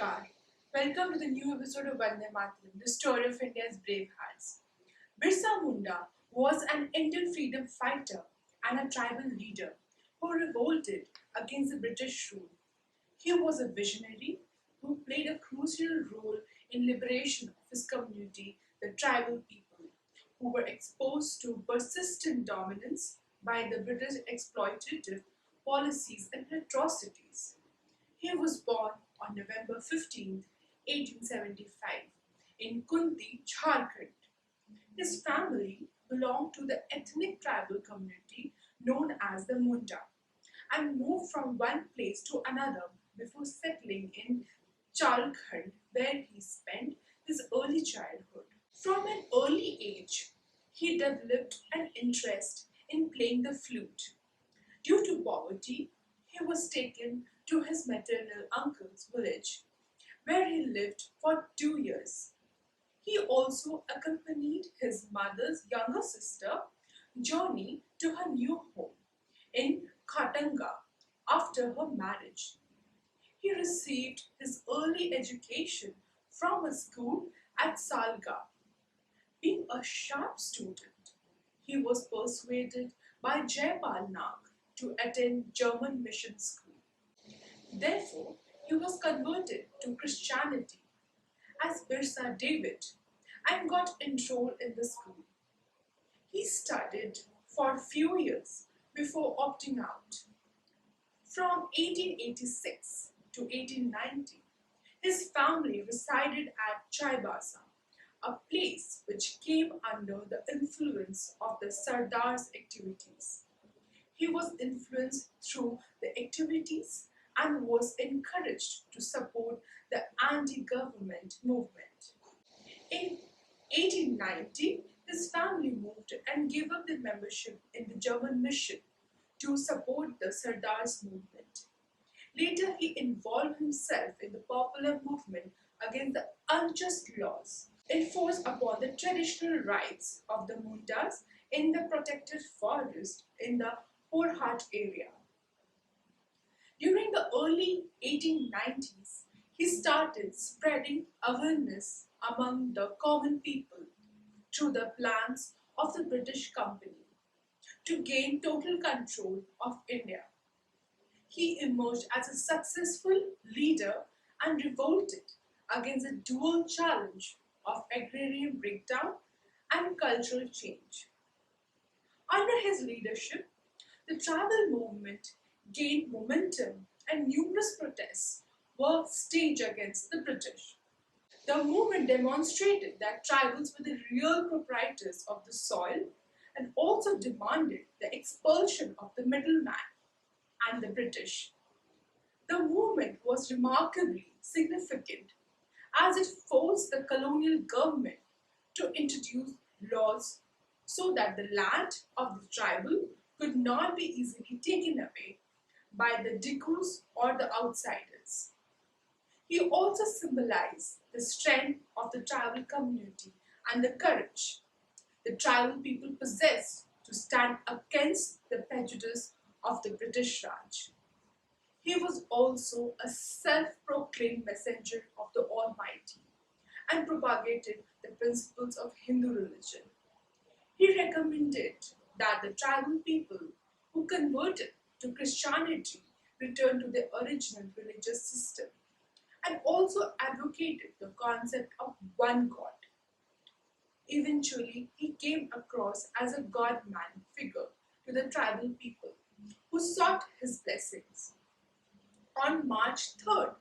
Namaskar. Welcome to the new episode of Vande Mataram, the story of India's brave hearts. Birsa Munda was an Indian freedom fighter and a tribal leader who revolted against the British rule. He was a visionary who played a crucial role in liberation of his community, the tribal people, who were exposed to persistent dominance by the British exploitative policies and atrocities. He was born on November 15th, 1875, in Kunti, Jharkhand. His family belonged to the ethnic tribal community known as the Munda and moved from one place to another before settling in Jharkhand, where he spent his early childhood. From an early age, he developed an interest in playing the flute. Due to poverty, he was taken to his maternal uncle's village, where he lived for 2 years. He also accompanied his mother's younger sister, Johnny, to her new home in Khatanga after her marriage. He received his early education from a school at Salga. Being a sharp student, he was persuaded by Jaipal Nag to attend German mission school. Therefore, he was converted to Christianity as Birsa David and got enrolled in the school. He studied for a few years before opting out. From 1886 to 1890, his family resided at Chaibasa, a place which came under the influence of the Sardar's activities. He was influenced through the activities and was encouraged to support the anti-government movement. In 1890, his family moved and gave up their membership in the German mission to support the Sardar's movement. Later, he involved himself in the popular movement against the unjust laws enforced upon the traditional rights of the Mundas in the protected forest in the Horhat area. During the early 1890s, he started spreading awareness among the common people through the plans of the British Company to gain total control of India. He emerged as a successful leader and revolted against the dual challenge of agrarian breakdown and cultural change. Under his leadership, the tribal movement gained momentum and numerous protests were staged against the British. The movement demonstrated that tribals were the real proprietors of the soil and also demanded the expulsion of the middleman and the British. The movement was remarkably significant as it forced the colonial government to introduce laws so that the land of the tribal could not be easily taken away by the Dikus or the outsiders. He also symbolized the strength of the tribal community and the courage the tribal people possessed to stand against the prejudice of the British Raj. He was also a self-proclaimed messenger of the Almighty and propagated the principles of Hindu religion. He recommended that the tribal people who converted to Christianity return to their original religious system and also advocated the concept of one God. Eventually, he came across as a God-man figure to the tribal people who sought his blessings. On March 3rd,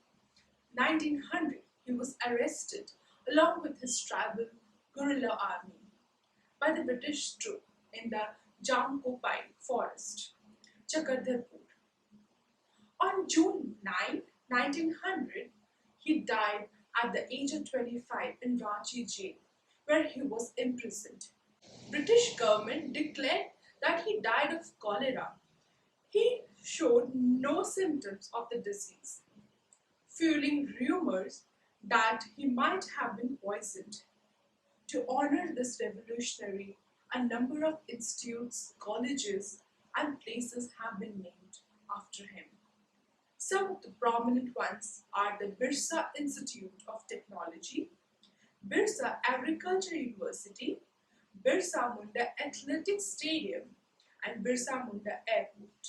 1900, he was arrested along with his tribal guerrilla army by the British troop in the Jamkopai forest, Chakradarpur. On June 9, 1900, he died at the age of 25 in Ranchi jail, where he was imprisoned. British government declared that he died of cholera. He showed no symptoms of the disease, fueling rumors that he might have been poisoned. To honor this revolutionary, a number of institutes, colleges, and places have been named after him. Some of the prominent ones are the Birsa Institute of Technology, Birsa Agriculture University, Birsa Munda Athletics Stadium, and Birsa Munda Airport.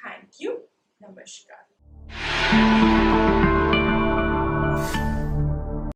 Thank you. Namaskar.